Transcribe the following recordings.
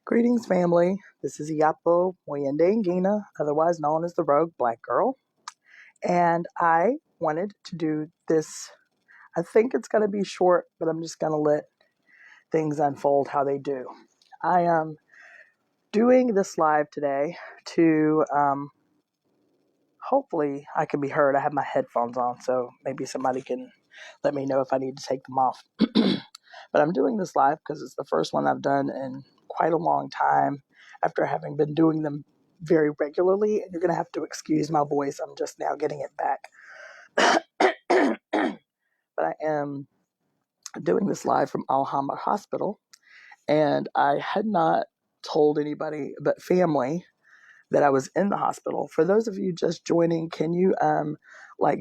Greetings, family. This is IyapoNgina, otherwise known as the Rogue Black Girl. And I wanted to do this. I think it's going to be short, but I'm just going to let things unfold how they do. I am doing this live today to hopefully I can be heard. I have my headphones on, so maybe somebody can let me know if I need to take them off. But I'm doing this live because it's the first one I've done in quite a long time after having been doing them very regularly. And you're going to have to excuse my voice. I'm just now getting it back. But I am doing this live from Alhambra Hospital. And I had not told anybody but family that I was in the hospital. For those of you just joining, can you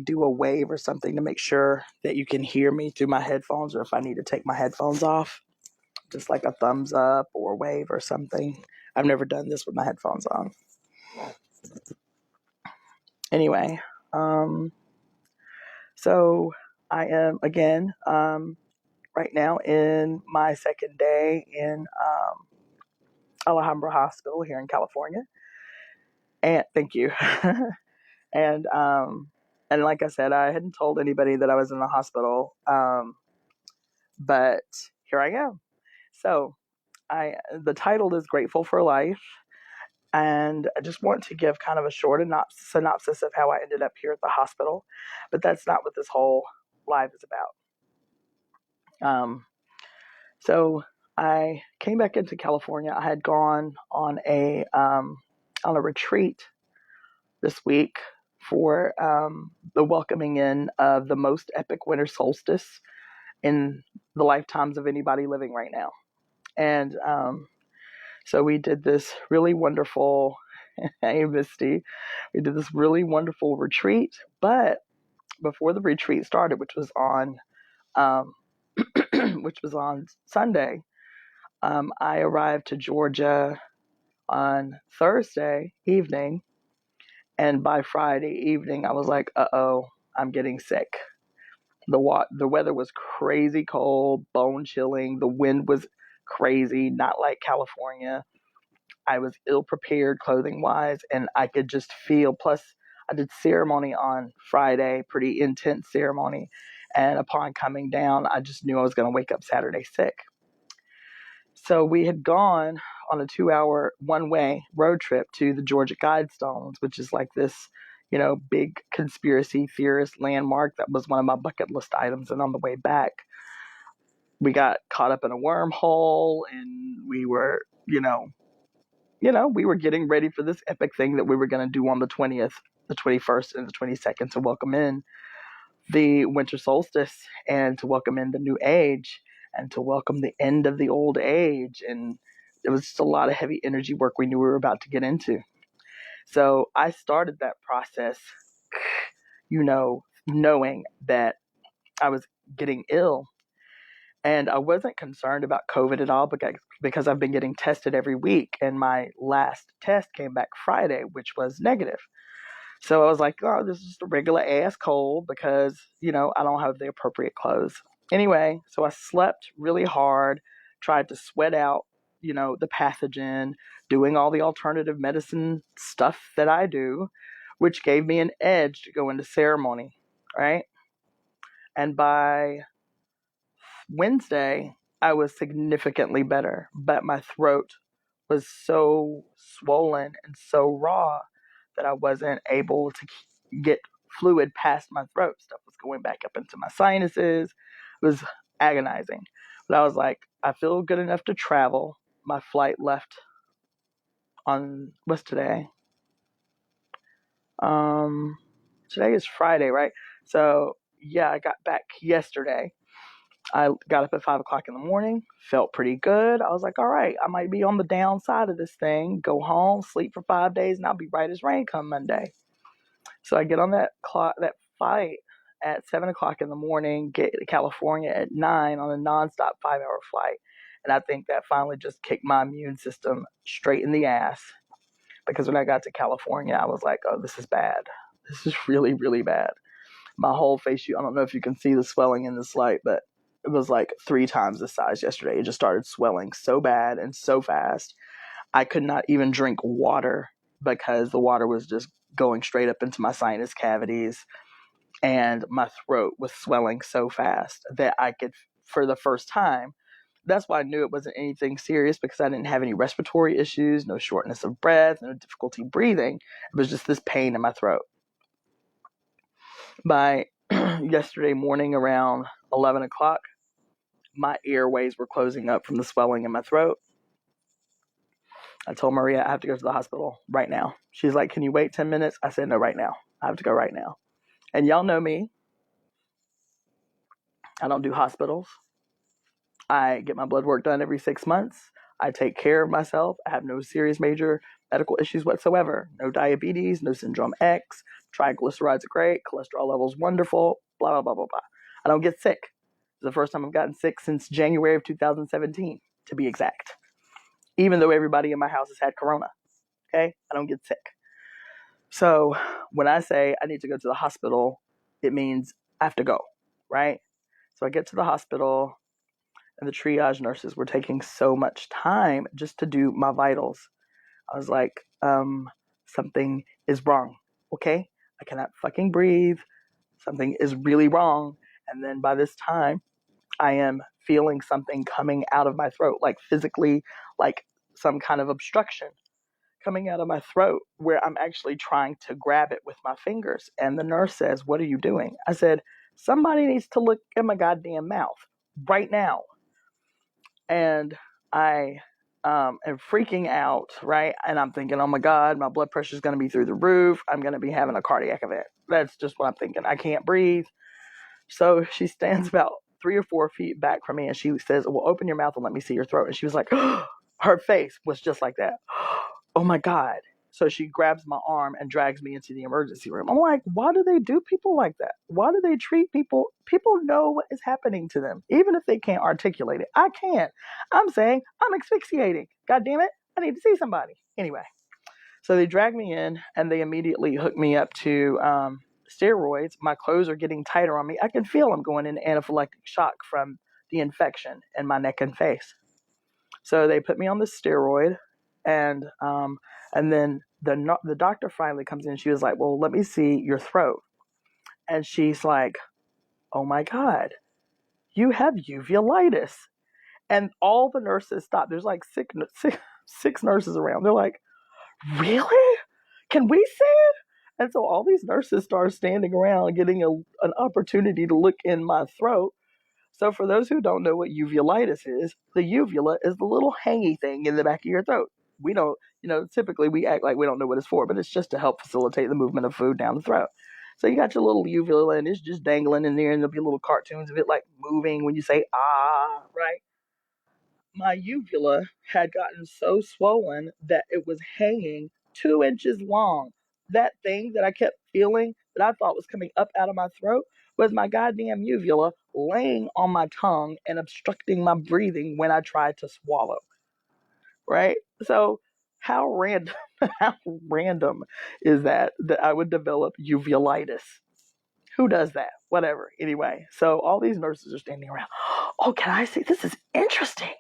do a wave or something to make sure that you can hear me through my headphones, or if I need to take my headphones off? Just like a thumbs up or a wave or something. I've never done this with my headphones on. Anyway, so I am again right now in my second day in Alhambra Hospital here in California. And thank you. and like I said, I hadn't told anybody that I was in the hospital, but here I am. So the title is Grateful for Life. And I just want to give kind of a short synopsis of how I ended up here at the hospital. But that's not what this whole live is about. So I came back into California. I had gone on a retreat this week for the welcoming in of the most epic winter solstice in the lifetimes of anybody living right now. And so we did this really wonderful, hey Misty, we did this really wonderful retreat. But before the retreat started, which was on Sunday, I arrived to Georgia on Thursday evening, and by Friday evening, I was like, "Uh-oh, I'm getting sick." The weather was crazy cold, bone chilling. The wind was crazy, not like California. I was ill prepared clothing wise, and I could just feel. Plus, I did ceremony on Friday, pretty intense ceremony. And upon coming down, I just knew I was going to wake up Saturday sick. So we had gone on a 2-hour one-way road trip to the Georgia Guidestones, which is like this, big conspiracy theorist landmark that was one of my bucket list items. And on the way back, we got caught up in a wormhole, and we were, we were getting ready for this epic thing that we were going to do on the 20th, the 21st, and the 22nd to welcome in the winter solstice and to welcome in the new age and to welcome the end of the old age. And it was just a lot of heavy energy work we knew we were about to get into. So I started that process, knowing that I was getting ill. And I wasn't concerned about COVID at all because I've been getting tested every week. And my last test came back Friday, which was negative. So I was like, oh, this is just a regular ass cold because, I don't have the appropriate clothes. Anyway, so I slept really hard, tried to sweat out, the pathogen, doing all the alternative medicine stuff that I do, which gave me an edge to go into ceremony, right? And by Wednesday, I was significantly better, but my throat was so swollen and so raw that I wasn't able to get fluid past my throat. Stuff was going back up into my sinuses. It was agonizing. But I was like, I feel good enough to travel. My flight left on, what's today? Today is Friday, right? So, yeah, I got back yesterday. I got up at 5 o'clock in the morning, felt pretty good. I was like, all right, I might be on the downside of this thing, go home, sleep for 5 days, and I'll be right as rain come Monday. So I get on that flight at 7 o'clock in the morning, get to California at 9 on a nonstop 5-hour flight. And I think that finally just kicked my immune system straight in the ass. Because when I got to California, I was like, oh, this is bad. This is really, really bad. My whole face, I don't know if you can see the swelling in this light, but it was like 3 times the size yesterday. It just started swelling so bad and so fast. I could not even drink water because the water was just going straight up into my sinus cavities, and my throat was swelling so fast that I could, for the first time, that's why I knew it wasn't anything serious, because I didn't have any respiratory issues, no shortness of breath, no difficulty breathing. It was just this pain in my throat. By yesterday morning around 11 o'clock, my airways were closing up from the swelling in my throat. I told Maria I have to go to the hospital right now. She's like, can you wait 10 minutes? I said, no, right now. I have to go right now. And y'all know me. I don't do hospitals. I get my blood work done every 6 months. I take care of myself. I have no serious major medical issues whatsoever. No diabetes, no syndrome X. Triglycerides are great. Cholesterol levels wonderful. Blah, blah, blah, blah, blah. I don't get sick. It's the first time I've gotten sick since January of 2017, to be exact. Even though everybody in my house has had corona. Okay? I don't get sick. So when I say I need to go to the hospital, it means I have to go, right? So I get to the hospital, and the triage nurses were taking so much time just to do my vitals. I was like, something is wrong, okay? I cannot fucking breathe. Something is really wrong. And then by this time, I am feeling something coming out of my throat, like physically, like some kind of obstruction coming out of my throat, where I'm actually trying to grab it with my fingers. And the nurse says, what are you doing? I said, somebody needs to look at my goddamn mouth right now. And I am freaking out, right? And I'm thinking, oh my God, my blood pressure is going to be through the roof. I'm going to be having a cardiac event. That's just what I'm thinking. I can't breathe. So she stands about 3 or 4 feet back from me, and she says, well, open your mouth and let me see your throat. And she was like, her face was just like that. Oh my God. So she grabs my arm and drags me into the emergency room. I'm like, why do they do people like that? Why do they treat people? People know what is happening to them, even if they can't articulate it. I can't. I'm saying I'm asphyxiating. God damn it. I need to see somebody. Anyway, so they drag me in, and they immediately hook me up to steroids. My clothes are getting tighter on me. I can feel them going into anaphylactic shock from the infection in my neck and face. So they put me on the steroid, and then the doctor finally comes in. She was like, well, let me see your throat. And she's like, oh my God, you have uveitis. And all the nurses stopped. There's like six nurses around. They're like, really? Can we see it? And so all these nurses start standing around getting an opportunity to look in my throat. So for those who don't know what uveitis is, the uvula is the little hangy thing in the back of your throat. We don't, typically we act like we don't know what it's for, but it's just to help facilitate the movement of food down the throat. So you got your little uvula, and it's just dangling in there, and there'll be little cartoons of it like moving when you say, ah, right? My uvula had gotten so swollen that it was hanging 2 inches long. That thing that I kept feeling that I thought was coming up out of my throat was my goddamn uvula laying on my tongue and obstructing my breathing when I tried to swallow. Right? So how random, how random is that I would develop uveitis? Who does that? Whatever. Anyway, so all these nurses are standing around. Oh, can I see? This is interesting.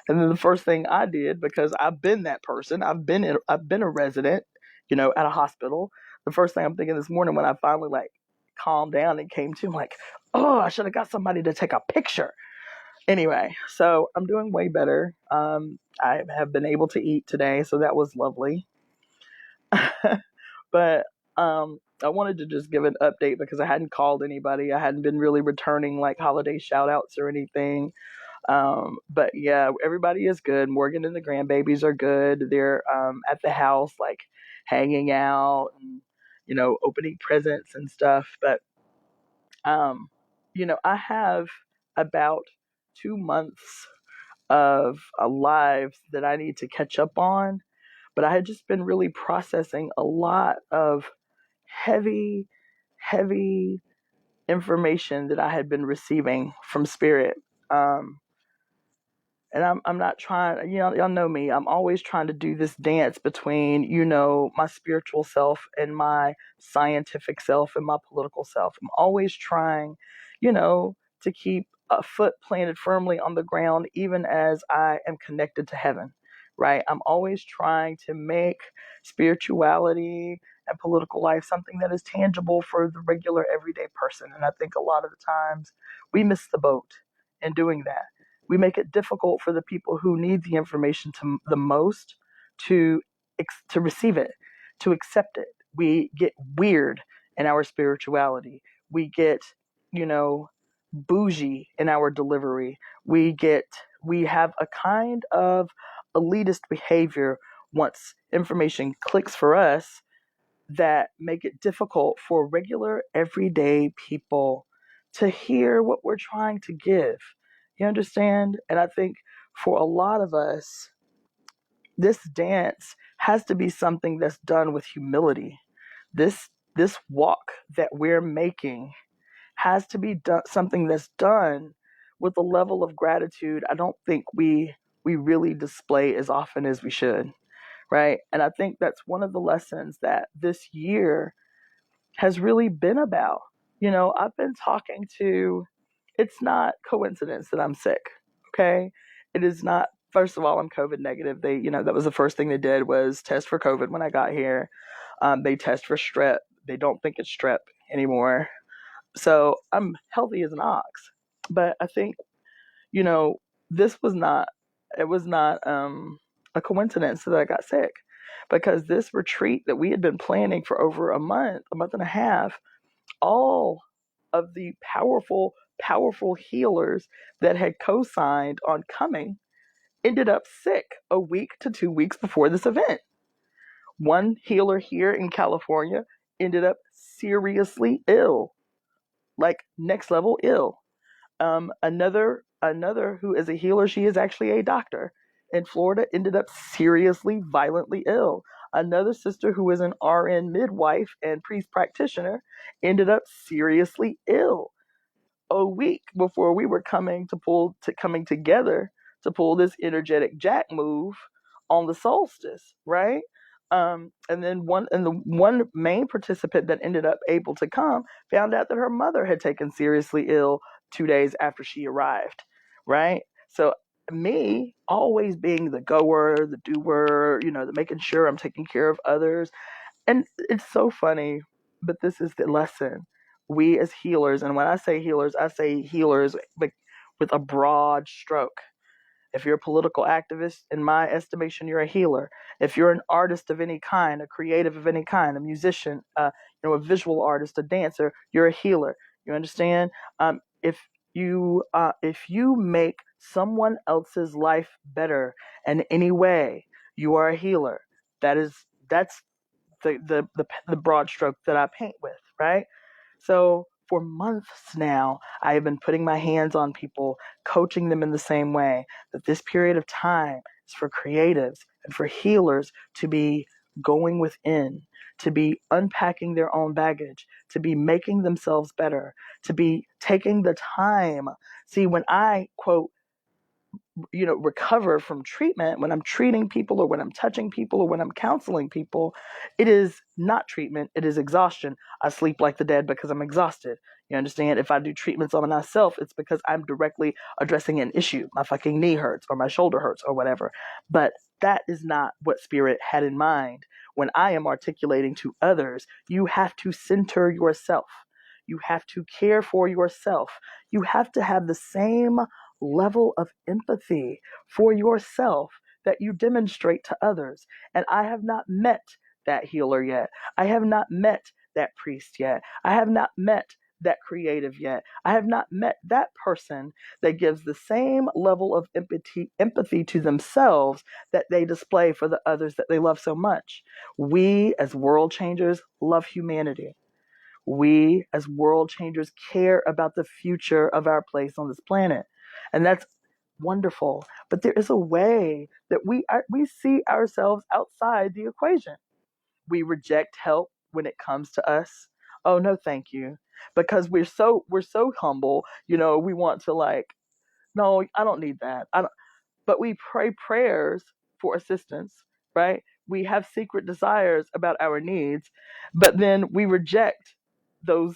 And then the first thing I did, because I've been that person, I've been a resident, at a hospital. The first thing I'm thinking this morning when I finally calmed down and came to, I'm like, oh, I should have got somebody to take a picture. Anyway, so I'm doing way better. I have been able to eat today, so that was lovely. But I wanted to just give an update because I hadn't called anybody. I hadn't been really returning holiday shout outs or anything. But yeah, everybody is good. Morgan and the grandbabies are good. They're at the house, hanging out and, opening presents and stuff. But, I have about 2 months of lives that I need to catch up on. But I had just been really processing a lot of heavy, heavy information that I had been receiving from Spirit. And I'm not trying, y'all know me. I'm always trying to do this dance between, my spiritual self and my scientific self and my political self. I'm always trying, to keep a foot planted firmly on the ground, even as I am connected to heaven, right? I'm always trying to make spirituality and political life something that is tangible for the regular everyday person. And I think a lot of the times we miss the boat in doing that. We make it difficult for the people who need the information the most to to receive it, to accept it. We get weird in our spirituality. We get, you know, bougie in our delivery. We have a kind of elitist behavior once information clicks for us that make it difficult for regular everyday people to hear what we're trying to give. You understand? And I think for a lot of us, this dance has to be something that's done with humility. This walk that we're making has to be done, something that's done with a level of gratitude I don't think we really display as often as we should, right? And I think that's one of the lessons that this year has really been about. I've been talking to, it's not coincidence that I'm sick, okay? It is not, first of all, I'm COVID negative. That was the first thing they did was test for COVID when I got here. They test for strep. They don't think it's strep anymore. So I'm healthy as an ox. But I think, you know, this was not, it was not a coincidence that I got sick, because this retreat that we had been planning for over a month and a half, all of the powerful healers that had co-signed on coming ended up sick a week to 2 weeks before this event. One healer here in California ended up seriously ill, like next level ill. Another who is a healer, she is actually a doctor in Florida, ended up seriously, violently ill. Another sister who is an RN midwife and priest practitioner ended up seriously ill a week before we were coming together to pull this energetic jack move on the solstice, right? And then the one main participant that ended up able to come found out that her mother had taken seriously ill 2 days after she arrived, right? So me always being the goer, the doer, the making sure I'm taking care of others. And it's so funny, but this is the lesson. We as healers, and when I say healers with a broad stroke. If you're a political activist, in my estimation, you're a healer. If you're an artist of any kind, a creative of any kind, a musician, a visual artist, a dancer, you're a healer. You understand? If you make someone else's life better in any way, you are a healer. That's the broad stroke that I paint with, right? So for months now, I have been putting my hands on people, coaching them in the same way, that this period of time is for creatives and for healers to be going within, to be unpacking their own baggage, to be making themselves better, to be taking the time. See, when I quote, recover from treatment, when I'm treating people or when I'm touching people or when I'm counseling people, it is not treatment, it is exhaustion. I sleep like the dead because I'm exhausted. You understand? If I do treatments on myself, it's because I'm directly addressing an issue. My fucking knee hurts or my shoulder hurts or whatever. But that is not what Spirit had in mind. When I am articulating to others, you have to center yourself. You have to care for yourself. You have to have the same level of empathy for yourself that you demonstrate to others. And I have not met that healer yet. I have not met that priest yet. I have not met that creative yet. I have not met that person that gives the same level of empathy to themselves that they display for the others that they love so much. We, as world changers, love humanity. We, as world changers, care about the future of our place on this planet. And that's wonderful. But there is a way that we see ourselves outside the equation. We reject help when it comes to us. Oh, no, thank you. Because we're so humble, we want to no, I don't need that. But we pray prayers for assistance, right? We have secret desires about our needs, but then we reject those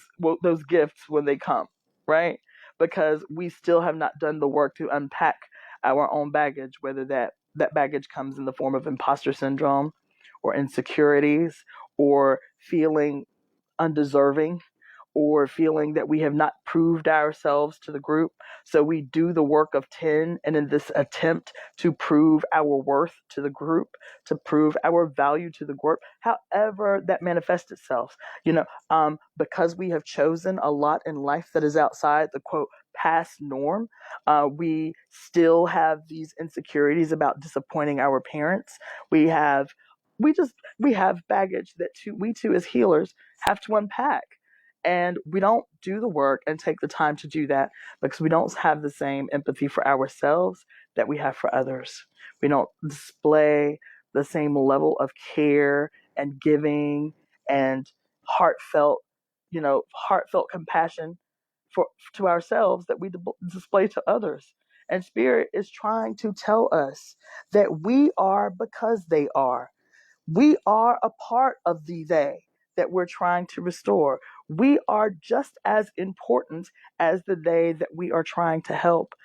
gifts when they come, right? because we still have not done the work to unpack our own baggage, whether that baggage comes in the form of imposter syndrome or insecurities or feeling undeserving or feeling that we have not proved ourselves to the group. So we do the work of 10, and in this attempt to prove our worth to the group, to prove our value to the group, however that manifests itself, because we have chosen a lot in life that is outside the quote past norm, we still have these insecurities about disappointing our parents. We have baggage that we too as healers have to unpack. And we don't do the work and take the time to do that because we don't have the same empathy for ourselves that we have for others. We don't display the same level of care and giving and heartfelt, heartfelt compassion to ourselves that we display to others. And Spirit is trying to tell us that we are because they are. We are a part of the they that we're trying to restore. We are just as important as the they that we are trying to help.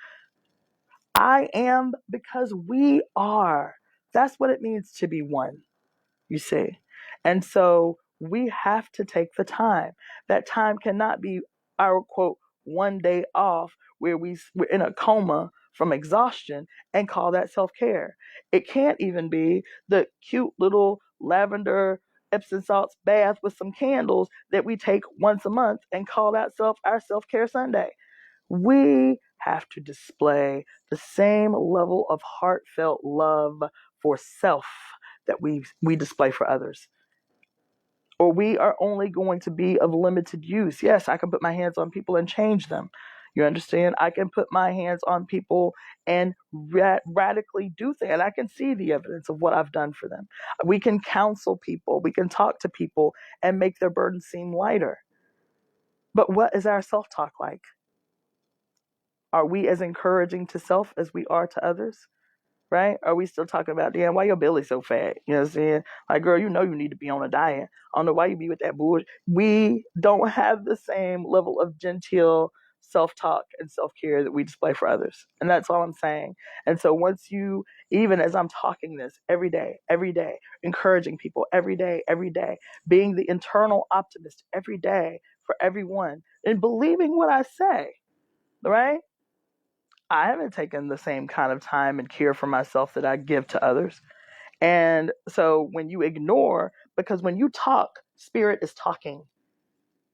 I am because we are. That's what it means to be one, you see. And so we have to take the time. That time cannot be our quote 1 day off where we're in a coma from exhaustion and call that self-care. It can't even be the cute little lavender Epsom salts bath with some candles that we take once a month and call that our self-care Sunday. We have to display the same level of heartfelt love for self that we display for others. Or we are only going to be of limited use. Yes, I can put my hands on people and change them. You understand? I can put my hands on people and radically do things. And I can see the evidence of what I've done for them. We can counsel people. We can talk to people and make their burden seem lighter. But what is our self-talk like? Are we as encouraging to self as we are to others? Right? Are we still talking about, damn, why your belly so fat? You know what I'm saying? Like, girl, you need to be on a diet. I don't know why you be with that bullshit. We don't have the same level of genteel self-talk and self-care that we display for others. And that's all I'm saying. And so once even as I'm talking this every day, encouraging people every day, being the internal optimist every day for everyone and believing what I say, right? I haven't taken the same kind of time and care for myself that I give to others. And so when you ignore, because when you talk, Spirit is talking.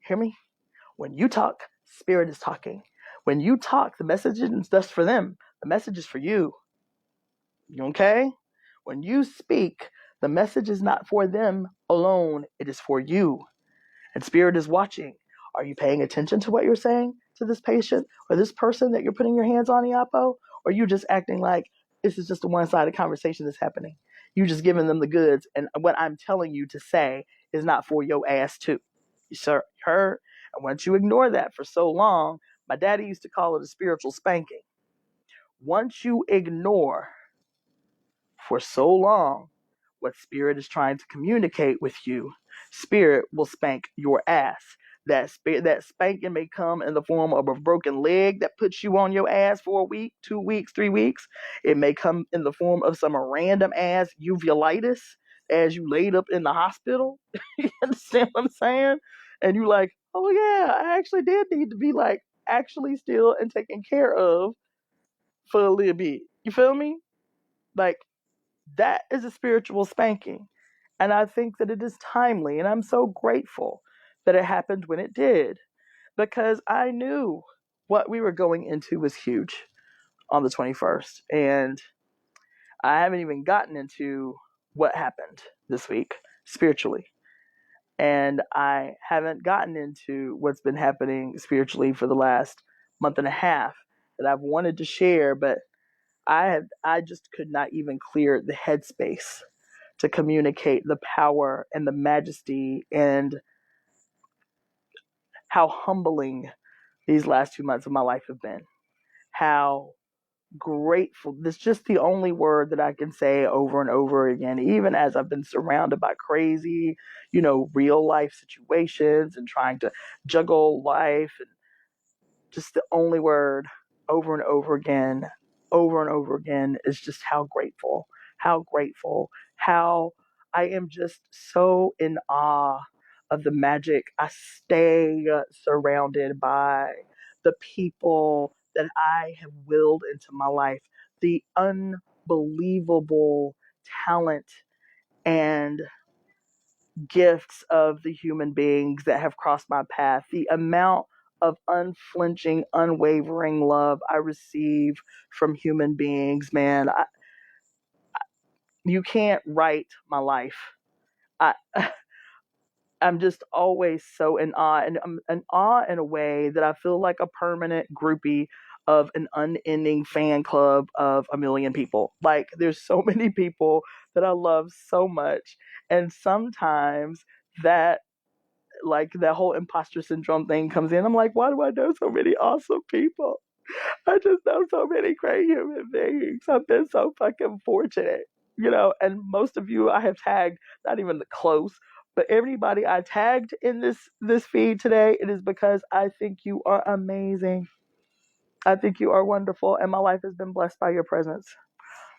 Hear me? When you talk, Spirit is talking. When you talk, the message isn't just for them. The message is for you. Okay? When you speak, the message is not for them alone. It is for you. And Spirit is watching. Are you paying attention to what you're saying to this patient or this person that you're putting your hands on, Iyapo? Or are you just acting like this is just a one-sided conversation that's happening? You just giving them the goods, and what I'm telling you to say is not for your ass too. You heard? And once you ignore that for so long, my daddy used to call it a spiritual spanking. Once you ignore for so long what Spirit is trying to communicate with you, Spirit will spank your ass. That spanking may come in the form of a broken leg that puts you on your ass for a week, 2 weeks, 3 weeks. It may come in the form of some random ass uveitis as you laid up in the hospital. You understand what I'm saying? And you like, oh yeah, I actually did need to be like actually still and taken care of for a little bit. You feel me? Like, that is a spiritual spanking. And I think that it is timely. And I'm so grateful that it happened when it did, because I knew what we were going into was huge on the 21st. And I haven't even gotten into what happened this week spiritually. And I haven't gotten into what's been happening spiritually for the last month and a half that I've wanted to share, but I just could not even clear the headspace to communicate the power and the majesty and how humbling these last 2 months of my life have been. How grateful. That's just the only word that I can say over and over again, even as I've been surrounded by crazy, real life situations and trying to juggle life and just the only word over and over again is just how grateful, how I am just so in awe of the magic. I stay surrounded by the people that I have willed into my life, the unbelievable talent and gifts of the human beings that have crossed my path, the amount of unflinching, unwavering love I receive from human beings, man. You can't write my life. I, I'm just always so in awe, and I'm in awe in a way that I feel like a permanent groupie of an unending fan club of a million people. Like, there's so many people that I love so much, and sometimes that like that whole imposter syndrome thing comes in. I'm like, why do I know so many awesome people? I just know so many great human beings. I've been so fucking fortunate, and most of you I have tagged, not even the close, but everybody I tagged in this feed today, it is because I think you are amazing. I think you are wonderful, and my life has been blessed by your presence.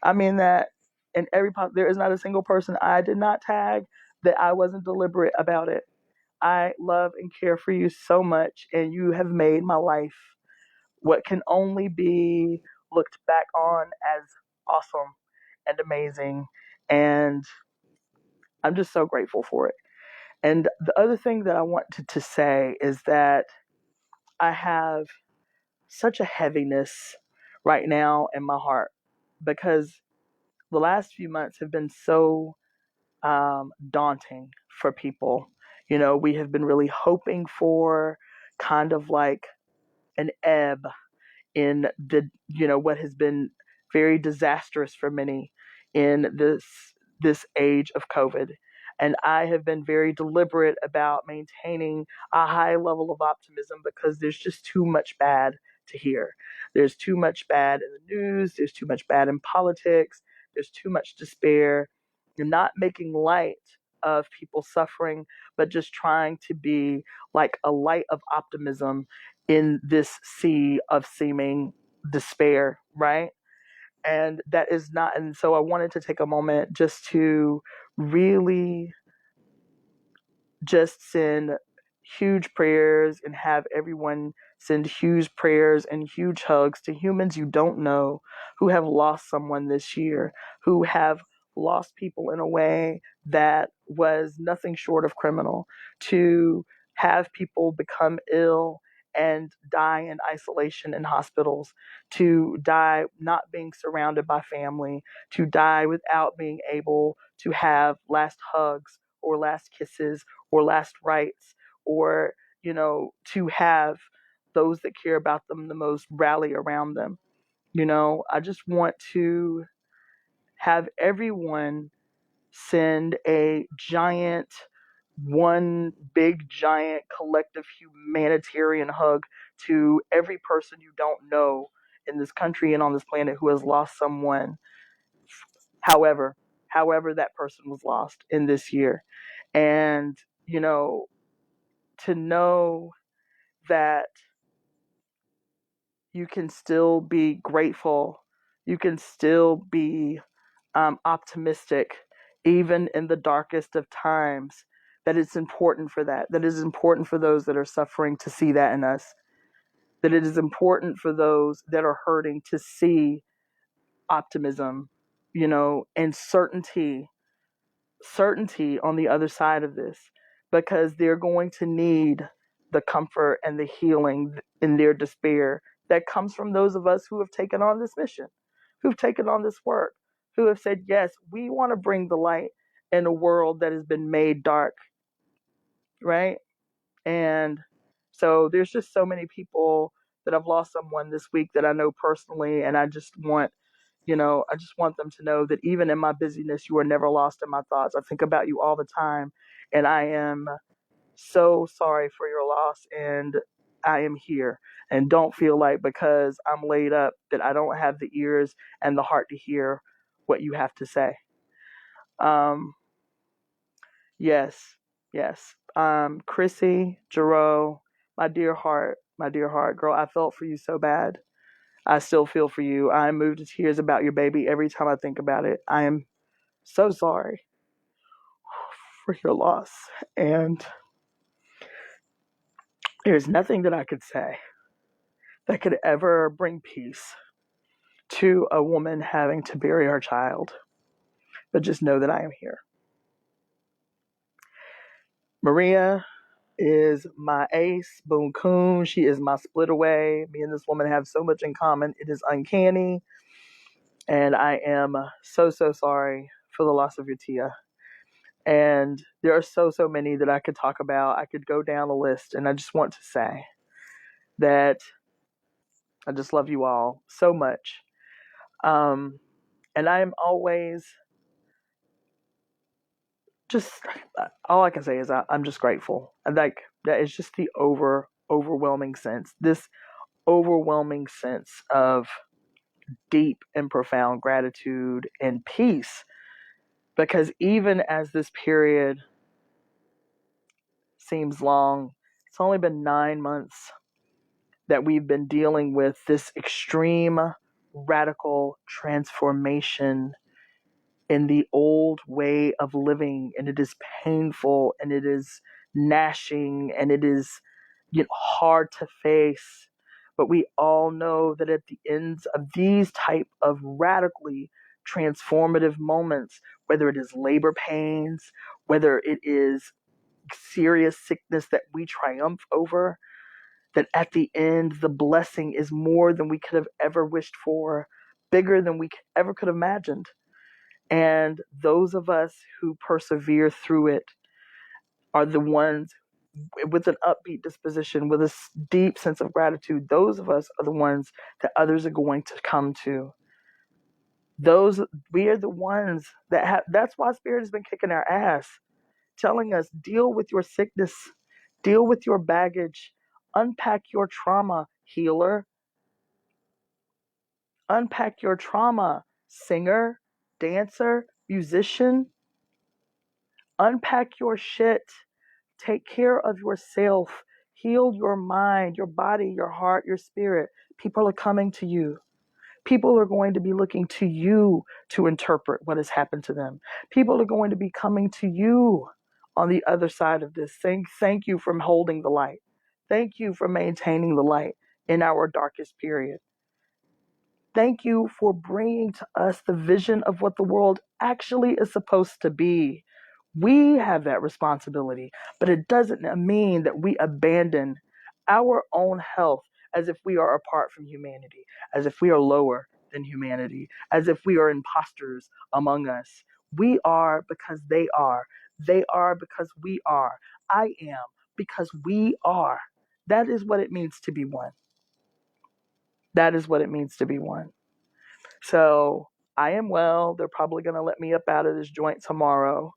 I mean that in there is not a single person I did not tag that I wasn't deliberate about it. I love and care for you so much, and you have made my life what can only be looked back on as awesome and amazing. And I'm just so grateful for it. And the other thing that I wanted to say is that I have such a heaviness right now in my heart because the last few months have been so daunting for people. We have been really hoping for kind of like an ebb in what has been very disastrous for many in this age of COVID. And I have been very deliberate about maintaining a high level of optimism because there's just too much bad to hear. There's too much bad in the news, there's too much bad in politics, there's too much despair. You're not making light of people suffering, but just trying to be like a light of optimism in this sea of seeming despair, right? And that is not, and so I wanted to take a moment just to really just send huge prayers and have everyone send huge prayers and huge hugs to humans you don't know who have lost someone this year, who have lost people in a way that was nothing short of criminal, to have people become ill and die in isolation in hospitals, to die not being surrounded by family, to die without being able to have last hugs or last kisses or last rites, or to have those that care about them the most rally around them. I just want to have everyone send a giant, one big giant collective humanitarian hug to every person you don't know in this country and on this planet who has lost someone, however that person was lost in this year. And to know that you can still be grateful, you can still be optimistic, even in the darkest of times. That it's important for that. That it is important for those that are suffering to see that in us. That it is important for those that are hurting to see optimism, and certainty on the other side of this, because they're going to need the comfort and the healing in their despair that comes from those of us who have taken on this mission, who've taken on this work, who have said, yes, we want to bring the light in a world that has been made dark, right? And so there's just so many people that have lost someone this week that I know personally, and I just want them to know that even in my busyness, you are never lost in my thoughts. I think about you all the time, and I am so sorry for your loss, and I am here. And don't feel like because I'm laid up that I don't have the ears and the heart to hear what you have to say. Um, yes, yes. Chrissy, Jerome, my dear heart, my dear heart. Girl, I felt for you so bad. I still feel for you. I am moved to tears about your baby every time I think about it. I am so sorry for your loss. And there's nothing that I could say that could ever bring peace to a woman having to bury her child. But just know that I am here. Maria is my ace, boom coon. She is my split away. Me and this woman have so much in common. It is uncanny. And I am so, so sorry for the loss of your Tia. And there are so, so many that I could talk about. I could go down a list. And I just want to say that I just love you all so much. And I am always just, all I can say is I'm just grateful. And like, that is just the overwhelming sense. This overwhelming sense of deep and profound gratitude and peace. Because even as this period seems long, it's only been 9 months that we've been dealing with this extreme radical transformation in the old way of living, and it is painful and it is gnashing and it is hard to face. But we all know that at the ends of these type of radically transformative moments, whether it is labor pains, whether it is serious sickness that we triumph over, that at the end, the blessing is more than we could have ever wished for, bigger than we ever could have imagined. And those of us who persevere through it are the ones with an upbeat disposition, with a deep sense of gratitude. Those of us are the ones that others are going to come to. We are the ones that have, that's why Spirit has been kicking our ass, telling us, deal with your sickness, deal with your baggage, unpack your trauma, healer, unpack your trauma, singer, dancer, musician, unpack your shit, take care of yourself, heal your mind, your body, your heart, your spirit. People are coming to you. People are going to be looking to you to interpret what has happened to them. People are going to be coming to you on the other side of this, saying, thank you for holding the light. Thank you for maintaining the light in our darkest period. Thank you for bringing to us the vision of what the world actually is supposed to be. We have that responsibility, but it doesn't mean that we abandon our own health as if we are apart from humanity, as if we are lower than humanity, as if we are imposters among us. We are because they are. They are because we are. I am because we are. That is what it means to be one. That is what it means to be one. So I am well. They're probably going to let me up out of this joint tomorrow.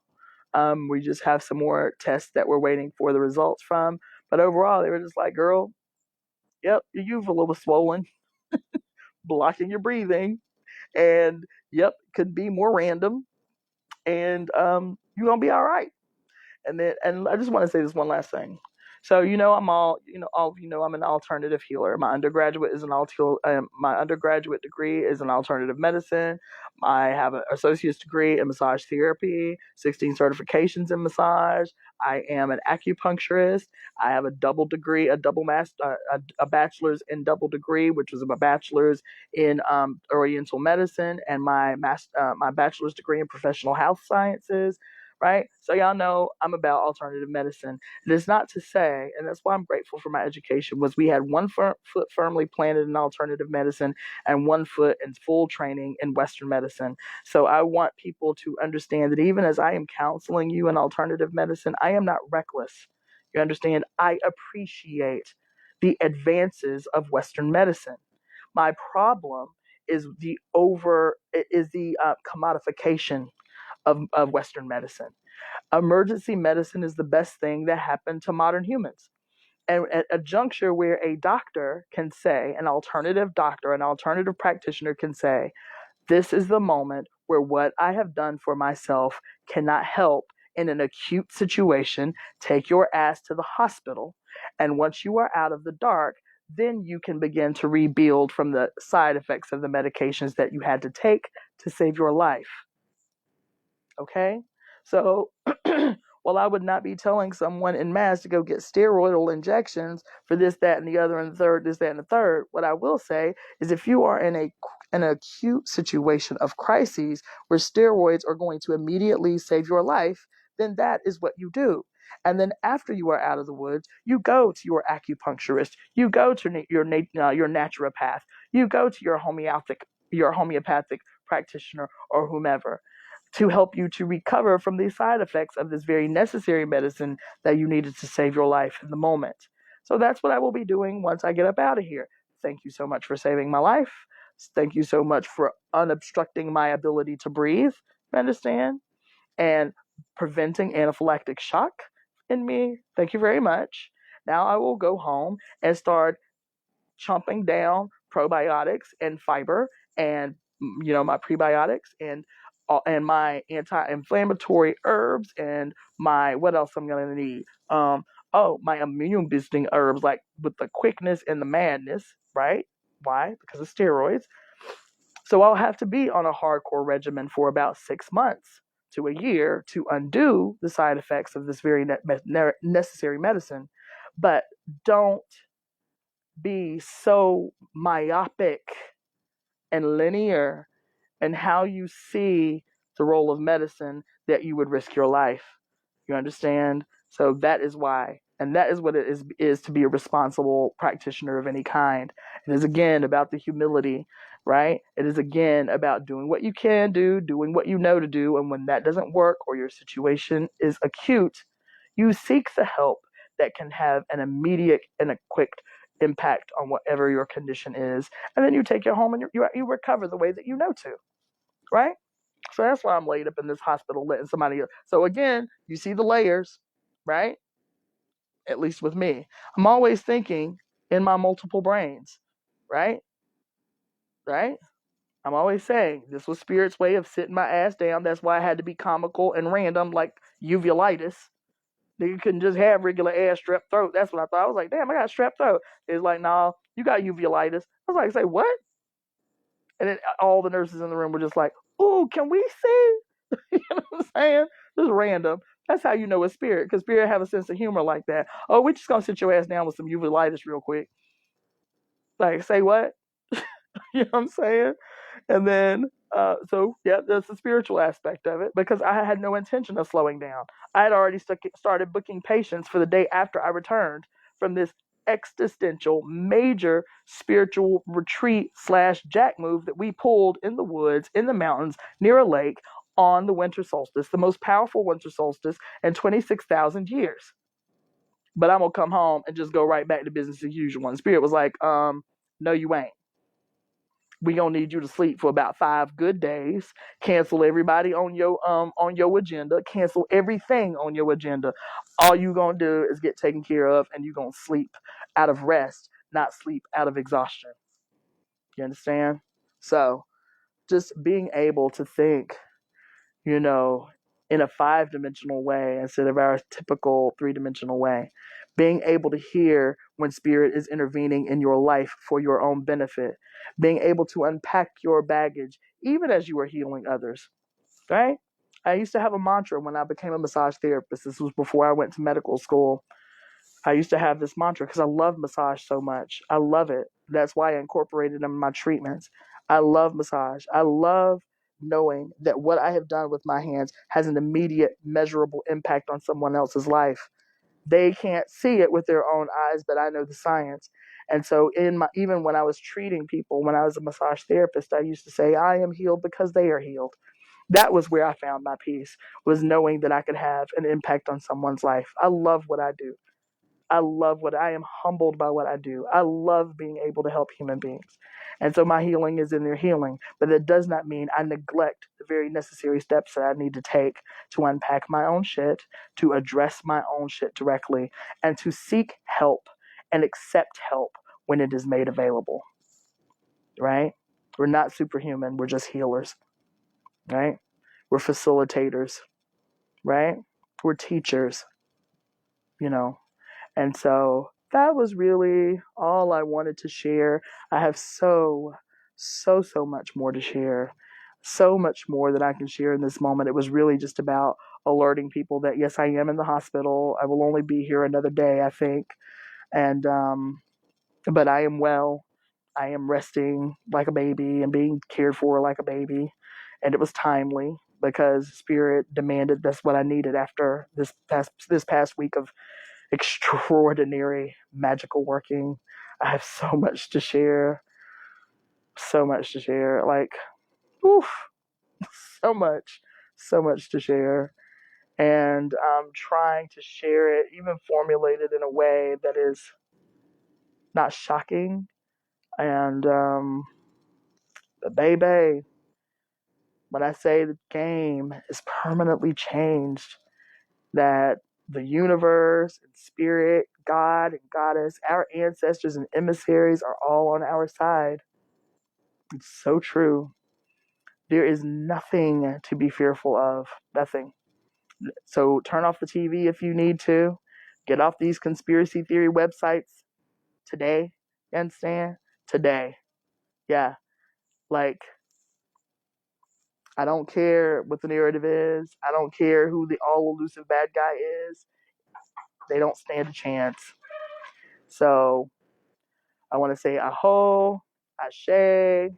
We just have some more tests that we're waiting for the results from. But overall, they were just like, girl, yep, your uvula was swollen, blocking your breathing. And yep, could be more random. And you're going to be all right. And I just want to say this one last thing. So I'm an alternative healer. My undergraduate degree is in alternative medicine. I have an associate's degree in massage therapy, 16 certifications in massage. I am an acupuncturist. I have a double degree, a bachelor's in double degree, which was a bachelor's in Oriental medicine, and my bachelor's degree in professional health sciences. Right? So y'all know I'm about alternative medicine. It is not to say, and that's why I'm grateful for my education, was we had one foot firmly planted in alternative medicine and one foot in full training in Western medicine. So I want people to understand that even as I am counseling you in alternative medicine, I am not reckless. You understand? I appreciate the advances of Western medicine. My problem is the commodification of Western medicine. Emergency medicine is the best thing that happened to modern humans. And at a juncture where a doctor can say, an alternative doctor, an alternative practitioner can say, this is the moment where what I have done for myself cannot help in an acute situation. Take your ass to the hospital. And once you are out of the dark, then you can begin to rebuild from the side effects of the medications that you had to take to save your life. Okay? So, while I would not be telling someone in mass to go get steroidal injections for this, that, and the other, and the third, this, that, and the third, what I will say is if you are in an acute situation of crises where steroids are going to immediately save your life, then that is what you do. And then after you are out of the woods, you go to your acupuncturist, you go to your naturopath, you go to your homeopathic practitioner or whomever to help you to recover from the side effects of this very necessary medicine that you needed to save your life in the moment. So that's what I will be doing once I get up out of here. Thank you so much for saving my life. Thank you so much for unobstructing my ability to breathe. You understand? And preventing anaphylactic shock in me. Thank you very much. Now I will go home and start chomping down probiotics and fiber and my prebiotics and my anti-inflammatory herbs and my what else I'm gonna need. My immune boosting herbs like with the quickness and the madness, right? Why? Because of steroids. So I'll have to be on a hardcore regimen for about 6 months to a year to undo the side effects of this very necessary medicine. But don't be so myopic and linear in how you see the role of medicine that you would risk your life. You understand? So that is why. And that is what it is to be a responsible practitioner of any kind. It is again about the humility, right? It is again about doing what you can do, doing what you know to do. And when that doesn't work or your situation is acute, you seek the help that can have an immediate and a quick impact on whatever your condition is. And then you take it home and you recover the way that you know to, right? So that's why I'm laid up in this hospital letting somebody else. So again, you see the layers, right? At least with me. I'm always thinking in my multiple brains, right? Right? I'm always saying this was Spirit's way of sitting my ass down. That's why I had to be comical and random like uveitis. You couldn't just have regular ass strep throat. That's what I thought. I was like, damn, I got strep throat. It's like, nah, you got uveitis. I was like, say what? And then all the nurses in the room were just like, ooh, can we see? You know what I'm saying? Just random. That's how you know it's Spirit, because Spirit have a sense of humor like that. Oh, we're just going to sit your ass down with some uveitis real quick. Like, say what? You know what I'm saying? And then, that's the spiritual aspect of it because I had no intention of slowing down. I had already started booking patients for the day after I returned from this existential, major spiritual retreat / jack move that we pulled in the woods, in the mountains, near a lake on the winter solstice, the most powerful winter solstice in 26,000 years. But I'm going to come home and just go right back to business as usual. And Spirit was like, no, you ain't. We gonna need you to sleep for about 5 good days. Cancel everybody on your agenda. Cancel everything on your agenda. All you gonna do is get taken care of, and you gonna sleep out of rest, not sleep out of exhaustion. You understand? So, just being able to think, in a 5-dimensional way instead of our typical 3-dimensional way. Being able to hear when Spirit is intervening in your life for your own benefit. Being able to unpack your baggage even as you are healing others, right? I used to have a mantra when I became a massage therapist. This was before I went to medical school. I used to have this mantra because I love massage so much. I love it. That's why I incorporated it in my treatments. I love massage. I love knowing that what I have done with my hands has an immediate, measurable impact on someone else's life. They can't see it with their own eyes, but I know the science. And so even when I was treating people, when I was a massage therapist, I used to say, I am healed because they are healed. That was where I found my peace, was knowing that I could have an impact on someone's life. I love what I do. I am humbled by what I do. I love being able to help human beings. And so my healing is in their healing. But that does not mean I neglect the very necessary steps that I need to take to unpack my own shit, to address my own shit directly, and to seek help and accept help when it is made available. Right? We're not superhuman. We're just healers. Right? We're facilitators. Right? We're teachers. And so that was really all I wanted to share. I have so much more to share. So much more that I can share in this moment. It was really just about alerting people that yes, I am in the hospital. I will only be here another day, I think. And but I am well. I am resting like a baby and being cared for like a baby. And it was timely because Spirit demanded that's what I needed after this past week of extraordinary magical working. I have so much to share. So much to share. Like, oof, so much to share. And I'm trying to share it, even formulated in a way that is not shocking. And baby, when I say the game is permanently changed, that the universe and spirit, God and goddess, our ancestors and emissaries are all on our side. It's so true. There is nothing to be fearful of. Nothing. So turn off the TV if you need to. Get off these conspiracy theory websites today. You understand? Today. Yeah. Like, I don't care what the narrative is. I don't care who the all elusive bad guy is. They don't stand a chance. So I want to say aho, ashe.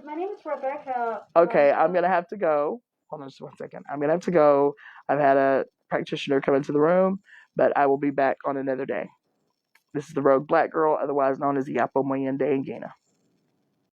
My name is Rebecca. Okay, I'm going to have to go. Hold on just 1 second. I'm going to have to go. I've had a practitioner come into the room, but I will be back on another day. This is the Rogue Black Girl, otherwise known as IyapoNgina.